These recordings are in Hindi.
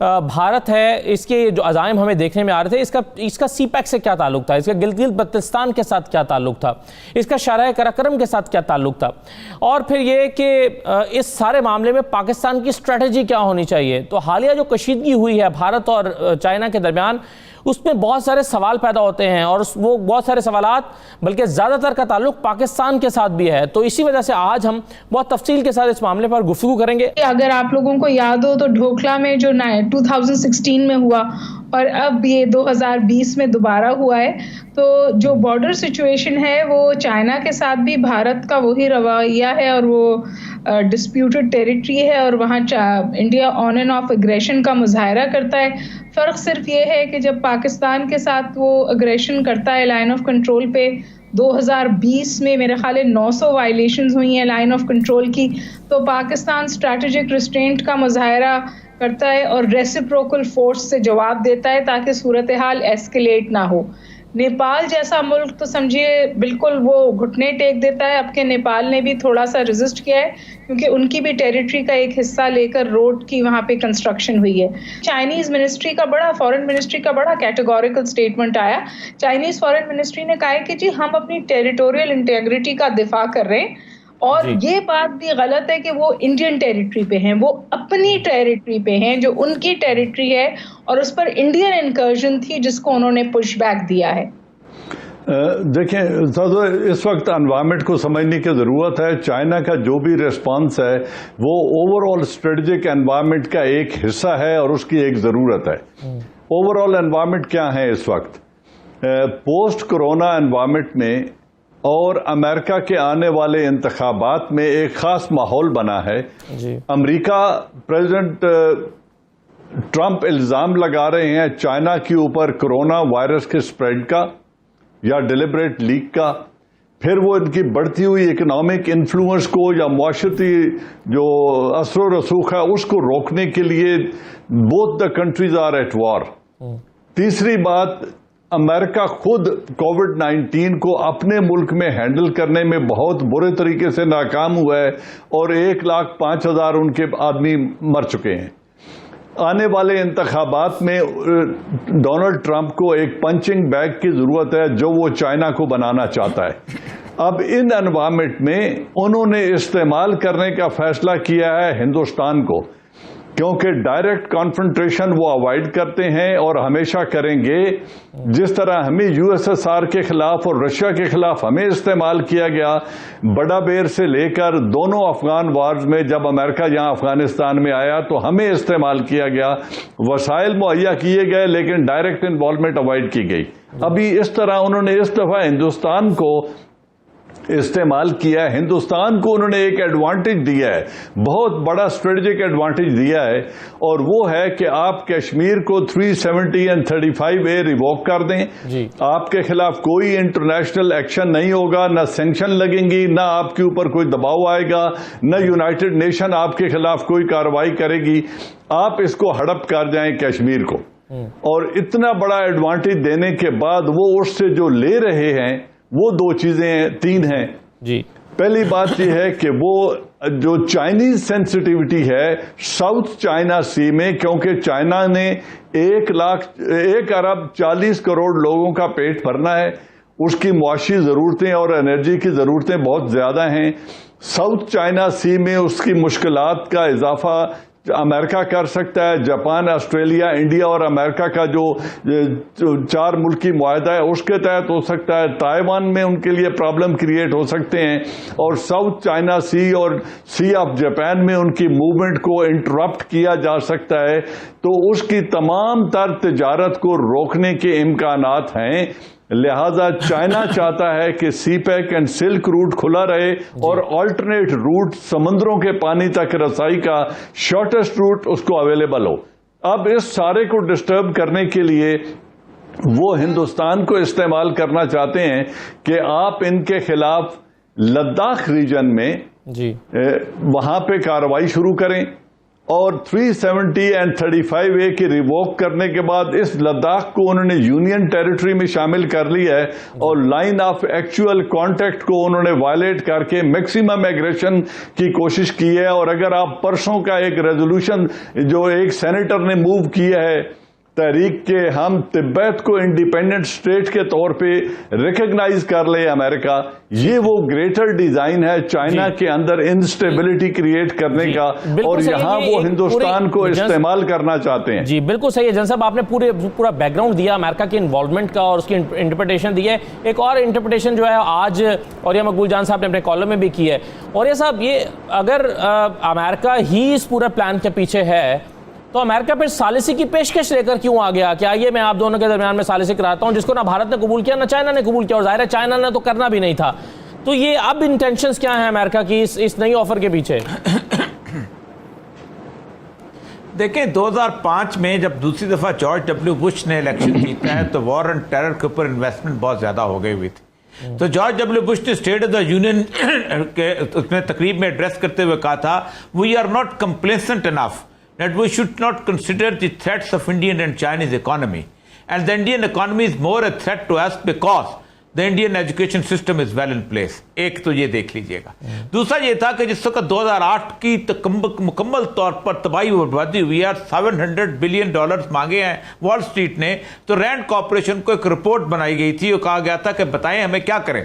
भारत है, इसके जो अज़ाइम हमें देखने में आ रहे थे, इसका सीपैक से क्या ताल्लुक था, इसका गिलगित बल्तिस्तान के साथ क्या ताल्लुक था, इसका शराय कराकरम के साथ क्या ताल्लुक था, और फिर ये कि इस सारे मामले में पाकिस्तान की स्ट्रेटजी क्या होनी चाहिए। तो हालिया जो कशीदगी हुई है भारत और चाइना के दरमियान, उसमें बहुत सारे सवाल पैदा होते हैं, और वो बहुत सारे सवालात बल्कि ज़्यादातर का ताल्लुक पाकिस्तान के साथ भी है। तो इसी वजह से आज हम बहुत तफसील के साथ इस मामले पर गुफ्तगू करेंगे। अगर आप लोगों को याद हो तो ढोकला में जो 2016 में हुआ और अब ये 2020 में दोबारा हुआ है, तो जो बॉर्डर सिचुएशन है वो चाइना के साथ भी भारत का वही रवैया है, और वो डिस्प्यूटेड टेरिटरी है, और वहाँ India on end of aggression का मुजाहरा करता है। फ़र्क सिर्फ ये है कि जब पाकिस्तान के साथ वो एग्रेशन करता है लाइन ऑफ कंट्रोल पे, 2020 में मेरे ख्याल है 900 वायलेशंस हुई हैं लाइन ऑफ कंट्रोल की, तो पाकिस्तान स्ट्रैटेजिक रिस्ट्रेंट का मुजाहरा करता है और रेसिप्रोकल फोर्स से जवाब देता है ताकि सूरत हाल एस्केलेट ना हो। नेपाल जैसा मुल्क तो समझिए बिल्कुल वो घुटने टेक देता है। अब के नेपाल ने भी थोड़ा सा रेजिस्ट किया है क्योंकि उनकी भी टेरिटरी का एक हिस्सा लेकर रोड की वहाँ पे कंस्ट्रक्शन हुई है। चाइनीज मिनिस्ट्री का फॉरेन मिनिस्ट्री का बड़ा कैटेगोरिकल स्टेटमेंट आया। चाइनीज फॉरेन मिनिस्ट्री ने कहा है कि जी हम अपनी टेरिटोरियल इंटेग्रिटी का दिफा कर रहे हैं, और ये बात भी गलत है कि वो इंडियन टेरिटरी पे हैं, वो अपनी टेरिटरी पे हैं जो उनकी टेरिटरी है, और उस पर इंडियन इंकर्जन थी जिसको उन्होंने पुश बैक दिया है। देखें, तो इस वक्त एनवायरनमेंट को समझने की ज़रूरत है। चाइना का जो भी रिस्पांस है वो ओवरऑल स्ट्रेटेजिक एनवायरनमेंट का एक हिस्सा है और उसकी एक ज़रूरत है। ओवरऑल एनवायरनमेंट क्या है इस वक्त? पोस्ट कोरोना एनवायरनमेंट में और अमेरिका के आने वाले इंतखाबात में एक खास माहौल बना है। अमेरिका प्रेसिडेंट ट्रंप इल्ज़ाम लगा रहे हैं चाइना के ऊपर कोरोना वायरस के स्प्रेड का या डिलिबरेट लीक का, फिर वो इनकी बढ़ती हुई इकोनॉमिक इन्फ्लुएंस को या मुआशरती जो असर रसूख है उसको रोकने के लिए both the countries are at war. तीसरी बात, अमेरिका खुद कोविड-19 को अपने मुल्क में हैंडल करने में बहुत बुरे तरीके से नाकाम हुआ है और 1,05,000 उनके आदमी मर चुके हैं। आने वाले इंतखाबात में डोनाल्ड ट्रंप को एक पंचिंग बैग की जरूरत है जो वो चाइना को बनाना चाहता है। अब इन एनवायरनमेंट में उन्होंने इस्तेमाल करने का फैसला किया है हिंदुस्तान को, क्योंकि डायरेक्ट कॉन्फ्रंटेशन वो अवॉइड करते हैं और हमेशा करेंगे। जिस तरह हमें यूएसएसआर के खिलाफ और रशिया के खिलाफ हमें इस्तेमाल किया गया, बड़ा बेर से लेकर दोनों अफगान वार्स में जब अमेरिका यहाँ अफगानिस्तान में आया तो हमें इस्तेमाल किया गया, वसाइल मुहैया किए गए लेकिन डायरेक्ट इन्वॉल्वमेंट अवॉइड की गई। अभी इस तरह उन्होंने इस दफा हिंदुस्तान को इस्तेमाल किया है। हिंदुस्तान को उन्होंने एक एडवांटेज दिया है, बहुत बड़ा स्ट्रेटेजिक एडवांटेज दिया है, और वो है कि आप कश्मीर को 370 और 35A रिवोक कर दें। आपके खिलाफ कोई इंटरनेशनल एक्शन नहीं होगा, ना सैंक्शन लगेंगी, ना आपके ऊपर कोई दबाव आएगा, न यूनाइटेड नेशन आपके खिलाफ कोई कार्रवाई करेगी। आप इसको हड़प कर जाएं कश्मीर को। और इतना बड़ा एडवांटेज देने के बाद वो उससे जो ले रहे हैं वो दो चीजें तीन हैं जी। पहली बात यह है कि वो जो चाइनीज सेंसिटिविटी है साउथ चाइना सी में, क्योंकि चाइना ने 1 अरब 40 करोड़ लोगों का पेट भरना है, उसकी मुआशी जरूरतें और एनर्जी की जरूरतें बहुत ज्यादा हैं। साउथ चाइना सी में उसकी मुश्किलात का इजाफा अमेरिका कर सकता है। जापान, ऑस्ट्रेलिया, इंडिया और अमेरिका का जो 4 मुल्की मुआहदा है उसके तहत हो सकता है। ताइवान में उनके लिए प्रॉब्लम क्रिएट हो सकते हैं, और साउथ चाइना सी और सी ऑफ जापान में उनकी मूवमेंट को इंटरप्ट किया जा सकता है। तो उसकी तमाम तर तिजारत को रोकने के इम्कानात हैं। लिहाजा चाइना चाहता है कि सीपैक एंड सिल्क रूट खुला रहे और अल्टरनेट रूट समुद्रों के पानी तक रसाई का शॉर्टेस्ट रूट उसको अवेलेबल हो। अब इस सारे को डिस्टर्ब करने के लिए वो हिंदुस्तान को इस्तेमाल करना चाहते हैं कि आप इनके खिलाफ लद्दाख रीजन में वहां पे कार्रवाई शुरू करें और 370 एंड 35A की रिवोक करने के बाद इस लद्दाख को उन्होंने यूनियन टेरिटरी में शामिल कर लिया है और लाइन ऑफ एक्चुअल कॉन्टैक्ट को उन्होंने वायलेट करके मैक्सिमम एग्रेशन की कोशिश की है। और अगर आप परसों का एक रेजोल्यूशन जो एक सेनेटर ने मूव किया है तहरीक के हम तिब्बत को इंडिपेंडेंट स्टेट के तौर पे रिकॉग्नाइज कर ले अमेरिका, ये वो ग्रेटर डिजाइन है चाइना के अंदर इंस्टेबिलिटी क्रिएट करने का और यहाँ वो हिंदुस्तान को इस्तेमाल करना चाहते हैं। जी बिल्कुल सही है जन साहब, आपने पूरा बैकग्राउंड दिया अमेरिका के इन्वॉल्वमेंट का और उसकी इंटरप्रिटेशन दी है। एक और इंटरप्रिटेशन जो है आज और ये मकबूल जान साहब ने अपने कॉलम में भी की है। और ये साहब ये अगर अमेरिका ही इस पूरे प्लान के पीछे है तो अमेरिका फिर सालिसी की पेशकश लेकर क्यों आ गया? क्या ये मैं आप दोनों के दरमियान में सालिसी कराता हूं जिसको ना भारत ने कबूल किया ना चाइना ने कबूल किया, और जाहिर है चाइना ने तो करना भी नहीं था। तो ये अब इंटेंशंस क्या है अमेरिका की इस नई ऑफर के पीछे? देखें 2005 में जब दूसरी दफा जॉर्ज डब्ल्यू बुश ने इलेक्शन जीता है तो वॉर एंड टेरर के ऊपर इन्वेस्टमेंट बहुत ज्यादा हो गई हुई थी। तो जॉर्ज डब्ल्यू बुश ने स्टेट ऑफ द यूनियन के उसमें तकरीब में एड्रेस करते हुए कहा था, we are not complacent enough that we should not consider the threats of Indian and Chinese economy, and the Indian economy is more a threat to us because the Indian education system is well in place। एक तो ये देख लीजिएगा। दूसरा ये था कि जिस वक्त 2008 की मुकम्मल तौर पर तबाही और बर्बादी हुई है, $700 बिलियन मांगे हैं वॉल स्ट्रीट ने, तो रैंड कॉर्पोरेशन को एक रिपोर्ट बनाई गई थी और कहा गया था कि बताएं हमें क्या करें।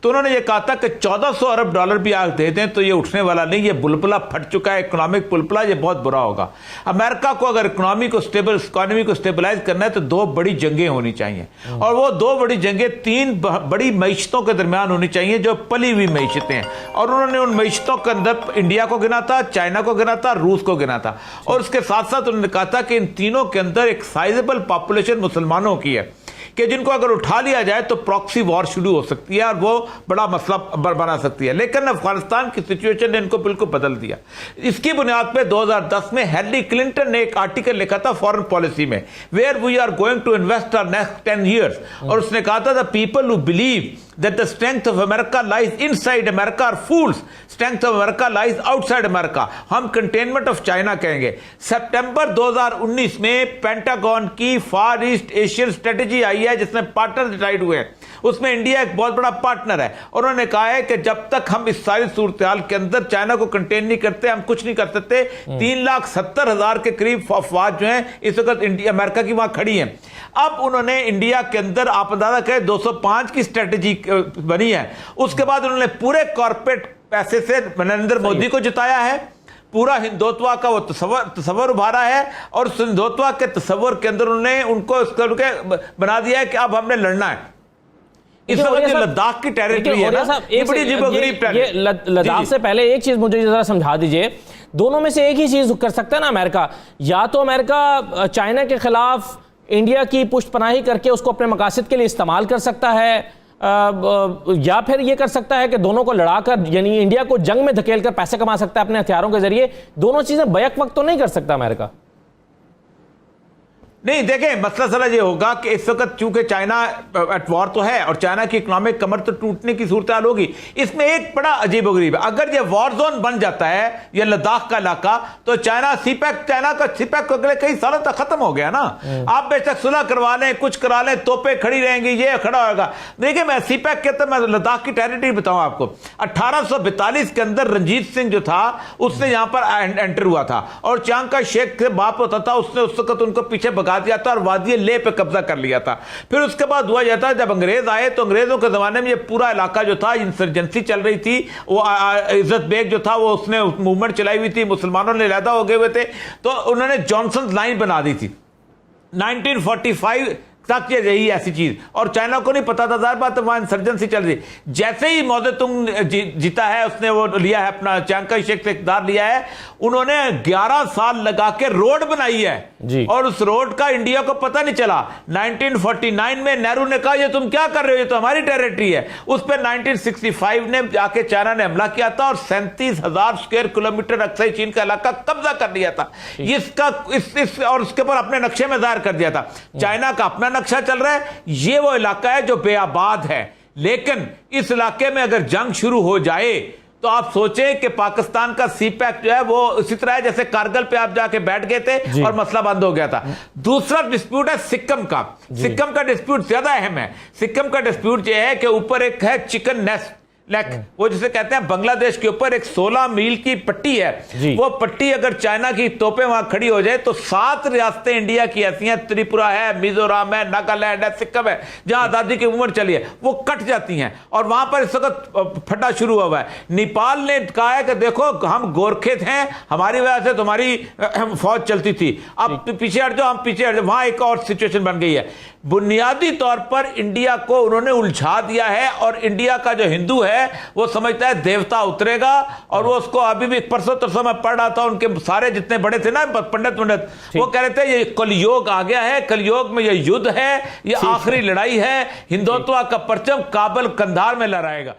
तो उन्होंने ये कहा था कि $1400 अरब भी आग दे दें तो ये उठने वाला नहीं, ये बुलबुला फट चुका है, इकोनॉमिक बुलबुला, ये बहुत बुरा होगा। अमेरिका को अगर इकोनॉमी को स्टेबलाइज करना है तो दो बड़ी जंगें होनी चाहिए, और वो दो बड़ी जंगें तीन बड़ी मईशतों के दरमियान होनी चाहिए जो पली हुई मईशतें हैं। और उन्होंने उन मईशतों के अंदर इंडिया को गिना था, चाइना को गिना था, रूस को गिना था, और उसके साथ साथ उन्होंने कहा था कि इन तीनों के अंदर एक साइजेबल पॉपुलेशन मुसलमानों की है कि जिनको अगर उठा लिया जाए तो प्रॉक्सी वॉर शुरू हो सकती है और वो बड़ा मसला बना सकती है। लेकिन अफगानिस्तान की सिचुएशन ने इनको बिल्कुल बदल दिया। इसकी बुनियाद पे 2010 में हेनरी क्लिंटन ने एक आर्टिकल लिखा था फॉरेन पॉलिसी में, where we are going to invest our next 10 years, और उसने कहा था the people who believe that the strength of America lies inside America are fools, strength of America lies outside America। हम कंटेनमेंट ऑफ चाइना कहेंगे। सितंबर 2019 में पेंटागन की फार ईस्ट एशियन स्ट्रेटेजी आई है जिसमें पार्टनर डिसाइड हुए हैं, उसमें इंडिया एक बहुत बड़ा पार्टनर है। और उन्होंने कहा है कि जब तक हम इस सारी सूरत हाल के अंदर चाइना को कंटेन नहीं करते हम कुछ नहीं कर सकते। 3,70,000 के करीब अफवाज जो हैं इस वक्त इंडिया अमेरिका की वहां खड़ी हैं। अब उन्होंने इंडिया के अंदर आप अंदाजा करें 205 की स्ट्रेटेजी बनी है। उसके बाद उन्होंने पूरे कॉर्पोरेट पैसे से नरेंद्र मोदी को जिताया है, पूरा हिंदुत्व का वो तस्वर उभारा है, और उस हिंदुत्व के तस्वर के अंदर उन्होंने उनको इस करके बना दिया है कि अब हमने लड़ना है। इस वक्त लद्दाख की टेरिटरी है ना, ये बड़ी अजीबोगरीब टेरिटरी। लद्दाख से पहले एक चीज मुझे जरा समझा दीजिए, दोनों में से एक ही चीज कर सकता है ना अमेरिका, या तो अमेरिका चाइना के खिलाफ इंडिया की पुष्टपनाही करके उसको अपने मकासद के लिए इस्तेमाल कर सकता है, या फिर ये कर सकता है कि दोनों को लड़ाकर यानी इंडिया को जंग में धकेलकर पैसे कमा सकता है अपने हथियारों के जरिए। दोनों चीजें बैक वक्त तो नहीं कर सकता अमेरिका। नहीं देखें, मसला सला ये होगा कि इस वक्त चूंकि चाइना एट वॉर तो है और चाइना की इकोनॉमिक कमर तो टूटने की सूरत हाल होगी। इसमें एक बड़ा अजीब गरीब है, अगर ये वॉर जोन बन जाता है ये लद्दाख का इलाका तो चाइना का सीपैक अगले कई सालों तक खत्म हो गया ना। आप बेशक सुलह करवा लें, कुछ करा लें, तोपें खड़ी रहेंगी, ये खड़ा होगा। देखिए मैं सीपैक के तो मैं लद्दाख की टेरिटरी बताऊं आपको, 1842 के अंदर रंजीत सिंह जो था उसने यहां पर एंटर हुआ था और चांग का शेख से बाप होता था, उसने उस वक्त उनको पीछे भगा दिया था और वादी ले पे कब्जा कर लिया था। फिर उसके बाद हुआ जाता है जब अंग्रेज आए तो अंग्रेजों के जमाने में ये पूरा इलाका जो था इंसर्जेंसी चल रही थी, वो इज्जत बेग जो था वो उसने मूवमेंट चलाई हुई थी, मुसलमानों ने लैदा हो गए हुए थे, तो उन्होंने जॉनसन लाइन बना दी थी 1945 तक ये रही ऐसी चीज, और चाइना को नहीं पता था, जाहिर बात है वहां इंसर्जेंसी चल रही। जैसे ही मौदतुंग जीता है उसने वो लिया है अपना चांगकाई शेख से इक़्तिदार लिया है, उन्होंने 11 साल लगा के रोड बनाई है जी। और उस रोड का इंडिया को पता नहीं चला। 1949 में नेहरू ने कहा ये तुम क्या कर रहे हो, ये तो हमारी टेरिटरी है। उस पर 1965 ने जाके चाइना ने हमला किया था और 37,000 स्क्वायर किलोमीटर अक्सई चीन का इलाका कब्जा कर लिया था इसका और उसके ऊपर अपने नक्शे में जाहिर कर दिया था। चाइना का अपना नक्शा चल रहा है, ये वो इलाका है जो बेआबाद है, लेकिन इस इलाके में अगर जंग शुरू हो जाए तो आप सोचें कि पाकिस्तान का सी पैक जो है वो इसी तरह है जैसे कारगिल पे आप जाके बैठ गए थे और मसला बंद हो गया था। दूसरा डिस्प्यूट है सिक्किम का। सिक्किम का डिस्प्यूट ज्यादा अहम है। सिक्किम का डिस्प्यूट यह है कि ऊपर एक है चिकन नेस्ट लेक, वो जिसे कहते हैं बांग्लादेश के ऊपर एक 16 मील की पट्टी है। वो पट्टी अगर चाइना की तोपें वहां खड़ी हो जाए तो 7 रियासतें इंडिया की ऐसी हैं, त्रिपुरा है, मिजोरम है, नागालैंड है, सिक्किम है, जहां आजादी की उम्र चली है, वो कट जाती हैं और वहां पर इस वक्त फटा शुरू हुआ है। नेपाल ने कहा है कि देखो हम गोरखे थे, हमारी वजह से तुम्हारी फौज चलती थी, अब पीछे हट जाओ, हम पीछे हट जाओ। वहां एक और सिचुएशन बन गई है। बुनियादी तौर पर इंडिया को उन्होंने उलझा दिया है और इंडिया का जो हिंदू है वो समझता है देवता उतरेगा और वो उसको अभी भी परसों तरसों में पढ़ रहा था, उनके सारे जितने बड़े थे ना पंडित वो कह रहे थे ये कलयुग आ गया है, कलयुग में ये युद्ध है, ये आखिरी लड़ाई है, हिंदुत्व का परचम काबुल कंधार में लहराएगा।